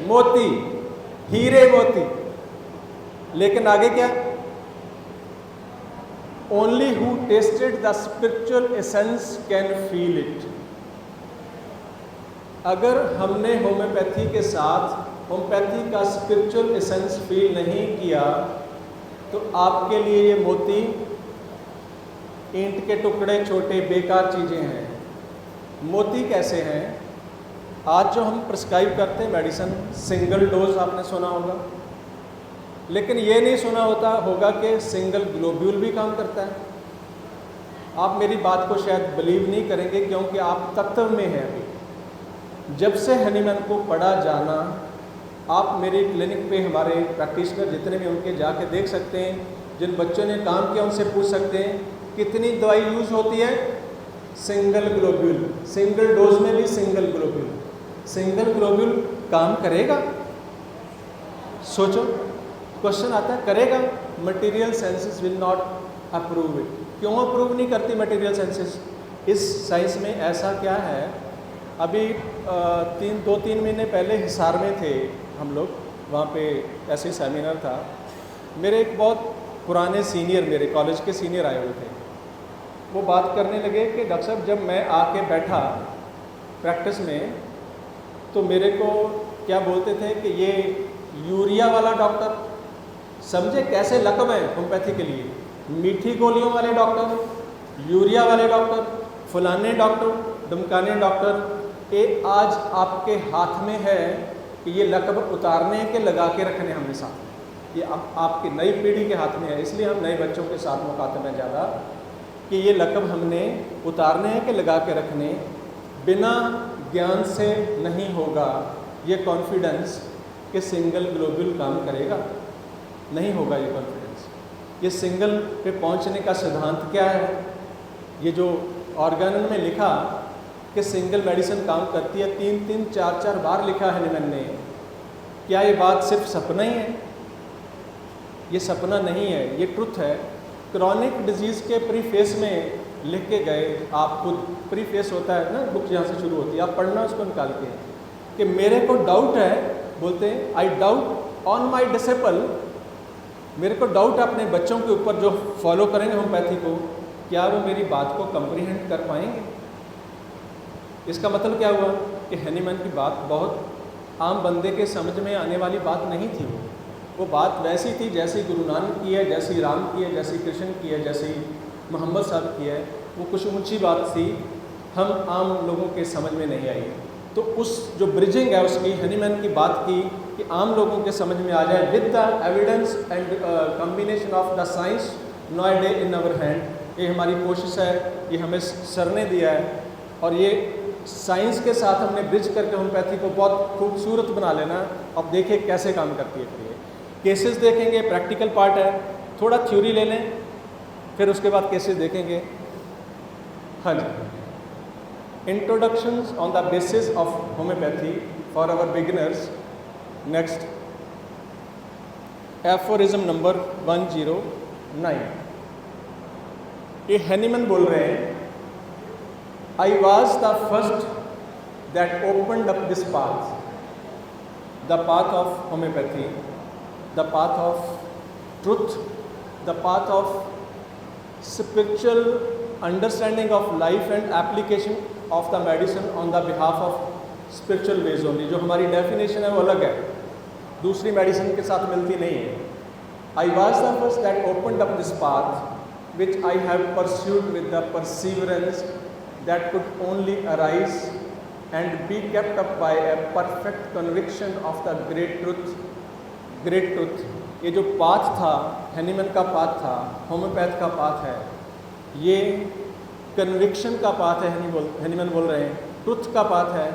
मोती, हीरे मोती। लेकिन आगे क्या? Only who tested the spiritual essence can feel it. अगर हमने होम्योपैथी के साथ होम्योपैथी का स्पिरिचुअल एसेंस फील नहीं किया तो आपके लिए ये मोती ईंट के टुकड़े, छोटे बेकार चीज़ें हैं। मोती कैसे हैं? आज जो हम प्रिस्क्राइब करते हैं मेडिसिन, सिंगल डोज आपने सुना होगा, लेकिन ये नहीं सुना होगा कि सिंगल ग्लोब्यूल भी काम करता है। आप मेरी बात को शायद बिलीव नहीं करेंगे क्योंकि आप तत्व में हैं अभी। जब से हनीमैन को पढ़ा जाना, आप मेरे क्लिनिक पे हमारे प्रैक्टिशनर जितने भी उनके जाके देख सकते हैं, जिन बच्चों ने काम किया उनसे पूछ सकते हैं कितनी दवाई यूज होती है? Single globule. सिंगल डोज में भी सिंगल ग्लोब्यूल। सिंगल ग्लोब्यूल काम करेगा? सोचो, क्वेश्चन आता है, करेगा? Material sciences will not approve it. क्यों अप्रूव नहीं करती मटेरियल साइंसेस? इस साइंस में ऐसा क्या है? अभी 2-3 महीने पहले हिसार में थे हम लोग, वहाँ पे ऐसे सेमिनार था। मेरे एक बहुत पुराने सीनियर, मेरे कॉलेज के सीनियर आए हुए थे। वो बात करने लगे कि डॉक्टर साहब जब मैं आके बैठा प्रैक्टिस में तो मेरे को क्या बोलते थे कि ये यूरिया वाला डॉक्टर, समझे कैसे लकब है होम्योपैथी के लिए, मीठी गोलियों वाले डॉक्टर, यूरिया वाले डॉक्टर, फलाने डॉक्टर, डमकाने डॉक्टर। ये आज आपके हाथ में है कि ये लकब उतारने के लगा के रखने हमने साथ में। ये अब आपकी नई पीढ़ी के हाथ में है, इसलिए हम नए बच्चों के साथ मुखातिब हैं ज़्यादा कि ये लकब हमने उतारने के लगा के रखने। बिना ज्ञान से नहीं होगा ये कॉन्फिडेंस कि सिंगल ग्लोब्यूल काम करेगा, नहीं होगा ये कॉन्फिडेंस। ये सिंगल पे पहुंचने का सिद्धांत क्या है? ये जो ऑर्गेनन में लिखा कि सिंगल मेडिसिन काम करती है, 3-3, 4-4 बार लिखा है हनीमैन ने। क्या ये बात सिर्फ सपना ही है? ये सपना नहीं है, ये ट्रुथ है। क्रॉनिक डिजीज़ के प्रीफेस में लिख के गए, आप खुद प्रीफेस होता है ना, बुक जहाँ से शुरू होती है, आप पढ़ना उसको निकाल के कि मेरे को डाउट है, बोलते हैं I doubt on my disciple. मेरे को डाउट अपने बच्चों के ऊपर जो फॉलो करेंगे होम्योपैथी को, क्या वो मेरी बात को कंप्रीहेंड कर पाएंगे? इसका मतलब क्या हुआ कि हनीमैन की बात बहुत आम बंदे के समझ में आने वाली बात नहीं थी। वो बात वैसी थी जैसी गुरु नानक की है, जैसी राम की है, जैसी कृष्ण की है, जैसी मोहम्मद साहब की है। वो कुछ ऊंची बात थी, हम आम लोगों के समझ में नहीं आई। तो उस जो ब्रिजिंग है उसकी, हनीमैन की बात की कि आम लोगों के समझ में आ जाए with the evidence and combination of the science no day in our hand. ये हमारी कोशिश है, ये हमें सर ने दिया है और ये साइंस के साथ हमने ब्रिज करके होम्योपैथी को बहुत खूबसूरत बना लेना। अब देखिए कैसे काम करती है। फिर ये केसेस देखेंगे, प्रैक्टिकल पार्ट है, थोड़ा थ्योरी ले लें, फिर उसके बाद केसेस देखेंगे। हाँ जी, introductions on the basis of homeopathy for our beginners. Next, aphorism number 109। ये हनीमैन बोल रहे हैं, I was the first that opened up this path, the path of homeopathy, the path of truth, the path of spiritual understanding of life and application of the medicine on the behalf of spiritual ways only। जो हमारी definition है वो अलग है, दूसरी medicine के साथ मिलती नहीं है। I was the first that opened up this path, which I have pursued with the perseverance that could only arise and be kept up by a perfect conviction of the great truth। great truth, ये जो path था, Hahnemann का path था, homeopath का path है, ये conviction का path है। हनीमैन बोल रहे हैं ट्रुथ का पाथ है।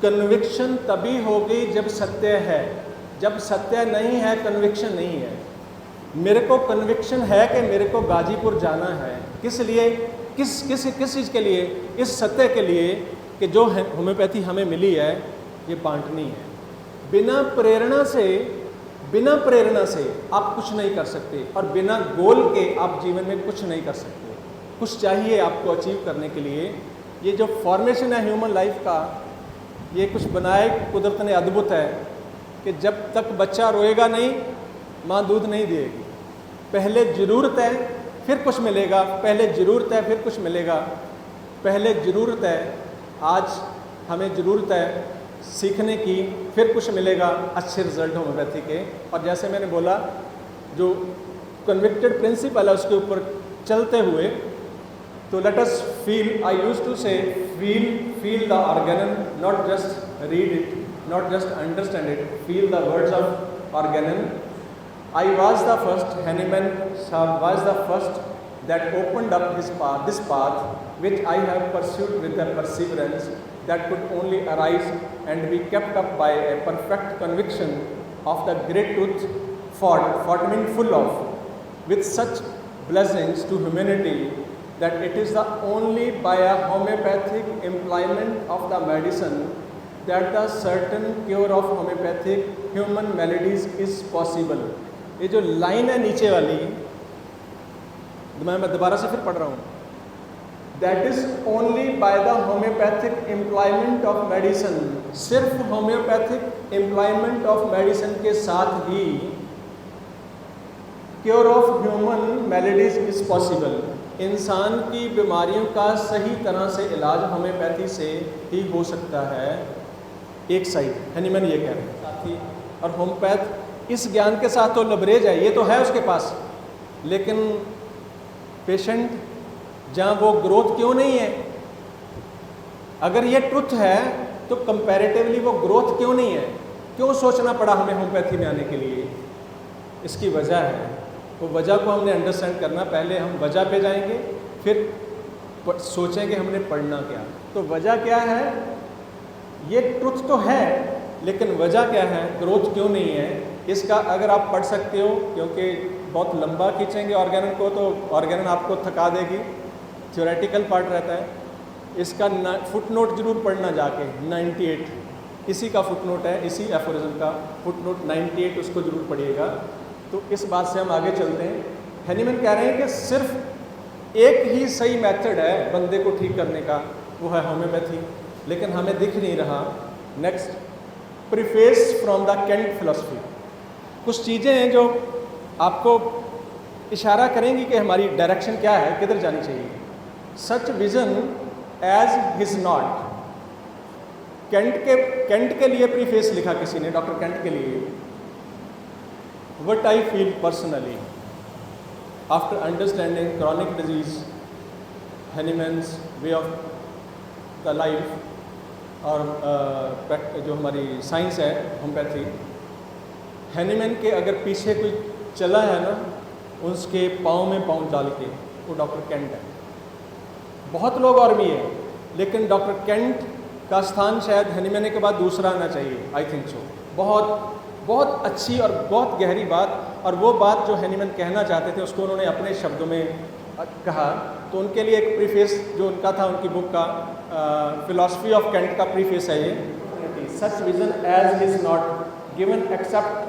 कन्विक्शन तभी होगी जब सत्य है, जब सत्य नहीं है कन्विक्शन नहीं है। मेरे को कन्विक्शन है कि मेरे को गाजीपुर जाना है, किस लिए, किस चीज़ के लिए? इस सत्य के लिए कि जो होम्योपैथी हमें मिली है ये बांटनी है। बिना प्रेरणा से आप कुछ नहीं कर सकते और बिना गोल के आप जीवन में कुछ नहीं कर सकते। कुछ चाहिए आपको अचीव करने के लिए। ये जो फॉर्मेशन है ह्यूमन लाइफ का, ये कुछ बनाए कुदरत ने अद्भुत है कि जब तक बच्चा रोएगा नहीं माँ दूध नहीं देगी। पहले ज़रूरत है फिर कुछ मिलेगा, पहले ज़रूरत है फिर कुछ मिलेगा, पहले ज़रूरत है, आज हमें ज़रूरत है सीखने की, फिर कुछ मिलेगा अच्छे रिजल्ट होम्योपैथी के। और जैसे मैंने बोला जो कन्विक्टेड प्रिंसिपल है उसके ऊपर चलते हुए, तो let us feel, I used to say feel the Organon, not just read it, not just understand it, feel the words of Organon. I was the first, Hahnemann was the first that opened up this path which I have pursued with a perseverance that could only arise and be kept up by a perfect conviction of the great truth fought mean full of, with such blessings to humanity that it is the only by a homeopathic employment of the medicine that the certain cure of homeopathic human maladies is possible। ये जो line है नीचे वाली, मैं दोबारा से फिर पढ़ रहा हूँ, that is only by the homeopathic employment of medicine, सिर्फ होम्योपैथिक एम्प्लॉयमेंट ऑफ मेडिसिन के साथ ही cure of human maladies is possible. इंसान की बीमारियों का सही तरह से इलाज होम्योपैथी से ही हो सकता है। एक साइड हनीमैन ये कह रहे हैं साथ ही, और होम्योपैथ इस ज्ञान के साथ तो लबरेज है, ये तो है उसके पास, लेकिन पेशेंट जहाँ वो ग्रोथ क्यों नहीं है, अगर ये ट्रुथ है तो कंपैरेटिवली वो ग्रोथ क्यों नहीं है, क्यों सोचना पड़ा हमें होम्योपैथी में आने के लिए? इसकी वजह है, वो वजह को हमने अंडरस्टैंड करना। पहले हम वजह पे जाएंगे, फिर सोचेंगे हमने पढ़ना क्या। तो वजह क्या है, ये ट्रुथ तो है, लेकिन वजह क्या है, ग्रोथ क्यों नहीं है, इसका अगर आप पढ़ सकते हो, क्योंकि बहुत लंबा खींचेंगे ऑर्गेनन को तो ऑर्गेनन आपको थका देगी, थ्योरेटिकल पार्ट रहता है। इसका फुटनोट जरूर पढ़ना जाके, 98 इसी का फुटनोट है, इसी एफोरिज्म का फुटनोट 98, उसको जरूर पढ़िएगा। तो इस बात से हम आगे चलते हैं। हनीमैन कह रहे हैं कि सिर्फ एक ही सही मेथड है बंदे को ठीक करने का, वो है होम्योपैथी, लेकिन हमें दिख नहीं रहा। Next, preface from the Kant philosophy. कुछ चीज़ें हैं जो आपको इशारा करेंगी कि हमारी डायरेक्शन क्या है, किधर जानी चाहिए। Such vision as his not, Kent के लिए प्रीफेस लिखा किसी ने, डॉक्टर कैंट के लिए। What I feel personally after understanding chronic disease, Hahnemann's way of the life और जो हमारी साइंस है होम्योपैथी, हनीमैन के अगर पीछे कोई चला है ना, उसके पाँव में पाँव डाल के, वो डॉक्टर कैंट है। बहुत लोग और भी हैं, लेकिन डॉक्टर कैंट का स्थान शायद हनीमैन के बाद दूसरा आना चाहिए, आई थिंक सो। बहुत बहुत अच्छी और बहुत गहरी बात, और वो बात जो हनीमैन कहना चाहते थे उसको उन्होंने अपने शब्दों में कहा। तो उनके लिए एक प्रीफेस जो उनका था, उनकी बुक का फिलॉसफी ऑफ कैंट का प्रीफेस है ये। Such vision as is not given except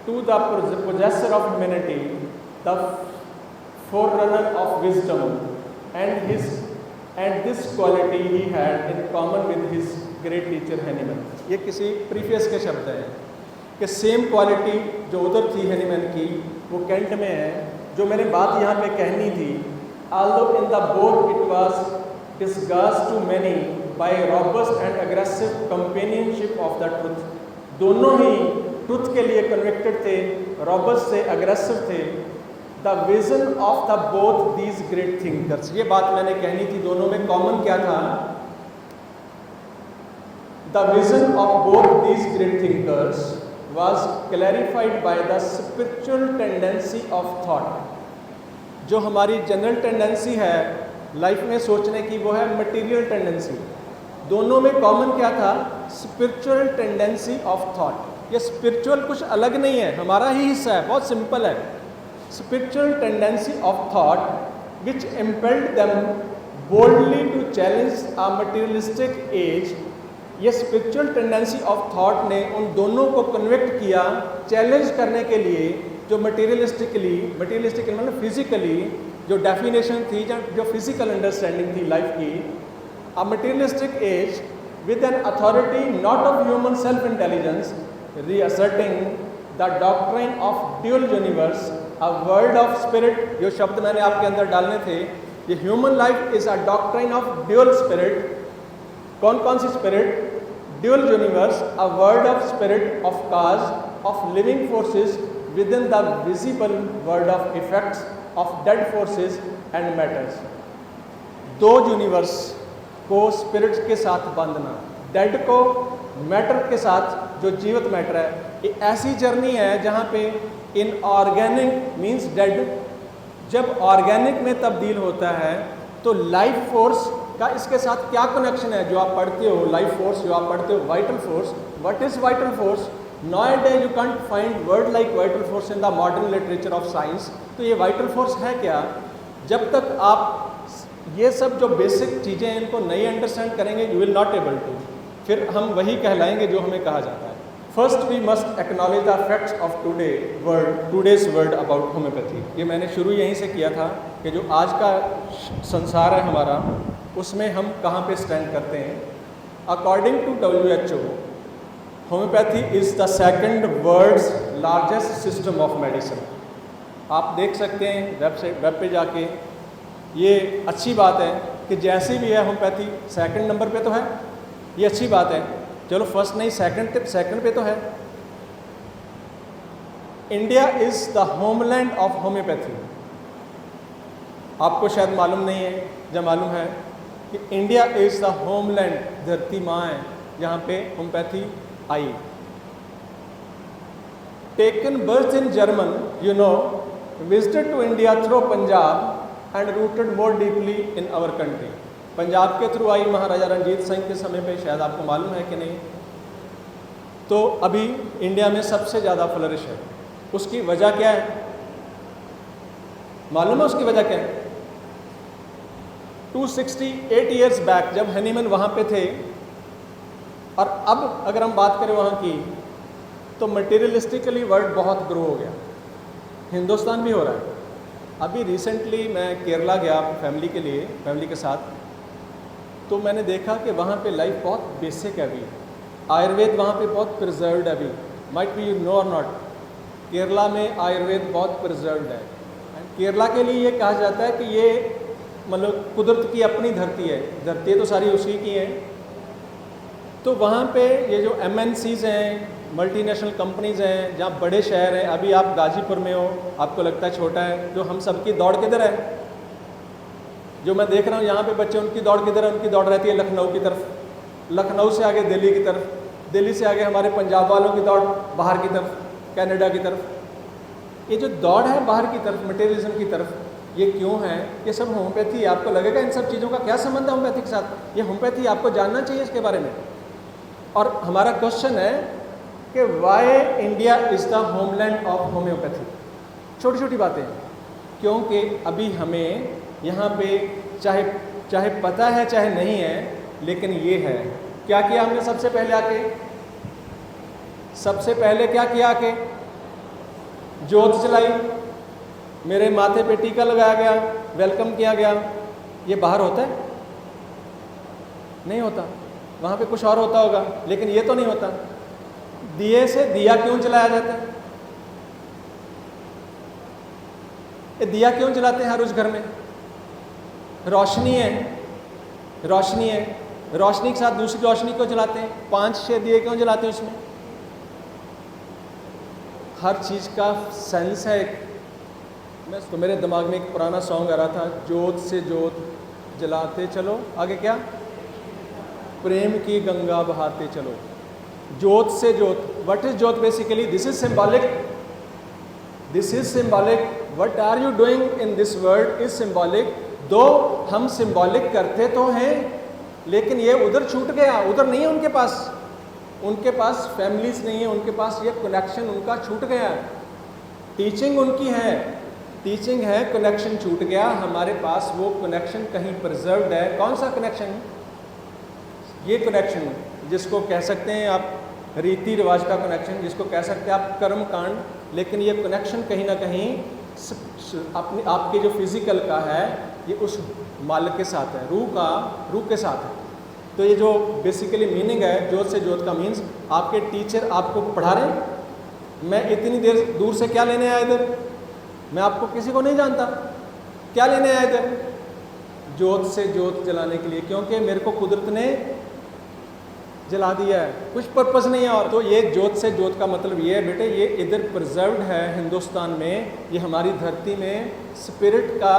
to the possessor of humanity, the forerunner of wisdom, and this quality he had in common with his great teacher Hahnemann। ये किसी preface के शब्द हैं कि same quality जो उधर थी Hahnemann की, वो कैंट में है। जो मैंने बात यहाँ पे कहनी थी, although in the both it was discussed to many by robust and aggressive companionship of the truth, दोनों ही ट्रुथ के लिए कन्विक्टेड थे, रॉबस्ट थे, अग्रेसिव थे। The vision of the both these great thinkers, ये बात मैंने कहनी थी, दोनों में कॉमन क्या था? The vision of both these great thinkers was clarified by the spiritual tendency of thought। जो हमारी जनरल टेंडेंसी है लाइफ में सोचने की, वो है मटेरियल टेंडेंसी। दोनों में कॉमन क्या था? Spiritual tendency of thought. ये स्पिरिचुअल कुछ अलग नहीं है, हमारा ही हिस्सा है, बहुत सिंपल है। Spiritual tendency of thought which impelled them boldly to challenge a materialistic age. ये स्पिरिचुअल टेंडेंसी ऑफ थॉट ने उन दोनों को कन्विक्ट किया चैलेंज करने के लिए जो मटेरियलिस्टिक मतलब फिजिकली जो डेफिनेशन थी, जो फिजिकल अंडरस्टैंडिंग थी लाइफ की। A materialistic age with an authority not of human self-intelligence, reasserting the doctrine of dual universe, a world of spirit। जो शब्द मैंने आपके अंदर डालने थे, ये human life is a doctrine of dual spirit. कौन कौन सी spirit? Dual universe, a world of spirit of cause of living forces within the visible world of effects of dead forces and matters. दो universe को spirit के साथ बांधना, dead को matter के साथ, जो जीवित मैटर है। ये ऐसी जर्नी है जहाँ पे इनऑर्गेनिक मीन्स डेड जब ऑर्गेनिक में तब्दील होता है तो लाइफ फोर्स का इसके साथ क्या कनेक्शन है? जो आप पढ़ते हो लाइफ फोर्स, जो आप पढ़ते हो vital force, what is vital force? Nowadays you can't find word like vital force in the modern literature of science। तो ये vital force है क्या? जब तक आप ये सब जो बेसिक चीज़ें हैं इनको नहीं अंडरस्टैंड करेंगे, you will not able to, फिर हम वही कहलाएंगे जो हमें कहा जाता है। First we must acknowledge the facts of today's world about homeopathy. ये मैंने शुरू यहीं से किया था कि जो आज का संसार है हमारा, उसमें हम कहाँ पे स्टैंड करते हैं। According to WHO, homeopathy is the second world's largest system of medicine. आप देख सकते हैं वेब पे जाके। ये अच्छी बात है कि जैसी भी है होम्योपैथी सेकंड नंबर पे तो है, ये अच्छी बात है। चलो फर्स्ट नहीं, सेकंड पे तो है। India is the homeland of homeopathy. आपको शायद मालूम नहीं है, जब मालूम है कि इंडिया इज़ द होमलैंड, धरती माँ है जहाँ पे होम्योपैथी आई। Taken birth in German, you know, visited to India through Punjab and rooted more deeply in our country. Punjab के थ्रू आई महाराजा रंजीत सिंह के समय पे, शायद आपको मालूम है कि नहीं। तो अभी इंडिया में सबसे ज़्यादा फ्लरिश है। उसकी वजह क्या है? मालूम है उसकी वजह क्या है? 268 ईयर्स बैक जब हनीमैन वहाँ पे थे, और अब अगर हम बात करें वहाँ की, तो मटेरियलिस्टिकली वर्ल्ड बहुत ग्रो हो गया। हिंदुस्तान भी हो रहा है। अभी रिसेंटली मैं केरला गया फैमिली के लिए, फैमिली के साथ, तो मैंने देखा कि वहाँ पे लाइफ बहुत बेसिक है। अभी आयुर्वेद वहाँ पे बहुत प्रिजर्व्ड है। अभी माइट बी यू नो और नॉट, केरला में आयुर्वेद बहुत प्रिजर्व्ड है। केरला के लिए ये कहा जाता है कि ये मतलब कुदरत की अपनी धरती है, धरती तो सारी उसी की है। तो वहाँ पे ये जो MNCs हैं, मल्टीनेशनल कंपनीज़ हैं, जहाँ बड़े शहर हैं, अभी आप गाजीपुर में हो, आपको लगता है छोटा है, जो हम सबकी दौड़ किधर है? जो मैं देख रहा हूँ यहाँ पे बच्चे, उनकी दौड़ किधर है? उनकी दौड़ रहती है लखनऊ की तरफ, लखनऊ से आगे दिल्ली की तरफ, दिल्ली से आगे हमारे पंजाब वालों की दौड़ बाहर की तरफ, कनाडा की तरफ। ये जो दौड़ है बाहर की तरफ, मटेरियलिज्म की तरफ, ये क्यों है? ये सब होम्योपैथी। आपको लगेगा इन सब चीज़ों का क्या संबंध है होम्योपैथी के साथ? ये होम्योपैथी आपको जानना चाहिए इसके बारे में। और हमारा क्वेश्चन है कि why India is the homeland of homeopathy. छोटी छोटी बातें, क्योंकि अभी हमें यहाँ पे चाहे पता है चाहे नहीं है, लेकिन ये है। क्या किया हमने सबसे पहले आके? सबसे पहले क्या किया आके? जोत जलाई, मेरे माथे पे टीका लगाया गया, वेलकम किया गया। ये बाहर होता है? नहीं होता। वहाँ पे कुछ और होता होगा, लेकिन ये तो नहीं होता। दिए से दिया क्यों जलाया जाता है? ये दिया क्यों जलाते हैं हर उस घर में? रोशनी है, रोशनी है, रोशनी के साथ दूसरी रोशनी क्यों जलाते हैं? 5-6 दिए क्यों जलाते हैं उसमें? हर चीज़ का सेंस है। तो मेरे दिमाग में एक पुराना सॉन्ग आ रहा था, जोत से जोत जलाते चलो, आगे क्या? प्रेम की गंगा बहाते चलो। जोत से जोत, व्हाट इज जोत? Basically this is symbolic, this is symbolic. What are you doing in this world is symbolic. दो हम सिंबॉलिक करते तो हैं, लेकिन ये उधर छूट गया, उधर नहीं है उनके पास फैमिलीज नहीं है, उनके पास ये कनेक्शन उनका छूट गया। टीचिंग उनकी है, टीचिंग है, कनेक्शन छूट गया। हमारे पास वो कनेक्शन कहीं प्रिजर्व्ड है। कौन सा कनेक्शन? ये कनेक्शन जिसको कह सकते हैं आप रीति रिवाज का कनेक्शन, जिसको कह सकते हैं आप कर्म कांड, लेकिन ये कनेक्शन कहीं ना कहीं अपने आपके जो फिजिकल का है, ये उस मालिक के साथ है, रूह के साथ है। तो ये जो बेसिकली मीनिंग है जोत से जोत का मीन्स आपके टीचर आपको पढ़ा रहे हैं। मैं इतनी देर दूर से क्या लेने आया इधर, मैं आपको किसी को नहीं जानता, क्या लेने आया इधर, जोत से जोत जलाने के लिए, क्योंकि मेरे को कुदरत ने जला दिया है, कुछ पर्पस नहीं है। और तो ये जोत से जोत का मतलब ये है बेटे, ये इधर प्रिजर्व्ड है हिंदुस्तान में, ये हमारी धरती में स्पिरिट का,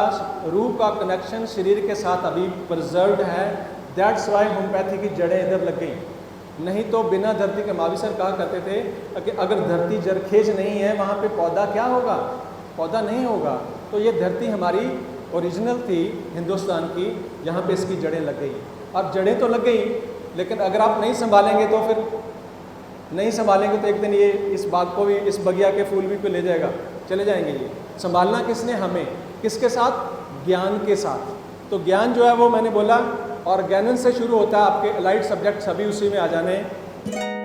रूह का कनेक्शन शरीर के साथ अभी प्रिजर्व्ड है। दैट्स वाई होम्योपैथी की जड़ें इधर लग गई। नहीं तो बिना धरती के, महावीर सर कहा करते थे कि अगर धरती जरखेज नहीं है वहाँ पे पौधा क्या होगा, पौधा नहीं होगा। तो ये धरती हमारी ओरिजिनल थी हिंदुस्तान की, यहाँ पे इसकी जड़ें लग गई। अब जड़ें तो लग गई, लेकिन अगर आप नहीं संभालेंगे तो फिर नहीं संभालेंगे तो एक दिन ये इस बाग को भी, इस बगिया के फूल भी पे ले जाएगा, चले जाएंगे। ये संभालना किसने, हमें। किसके साथ, ज्ञान के साथ। तो ज्ञान जो है वो मैंने बोला ऑर्गेनन से शुरू होता है, आपके अलाइड सब्जेक्ट सभी उसी में आ जाने हैं।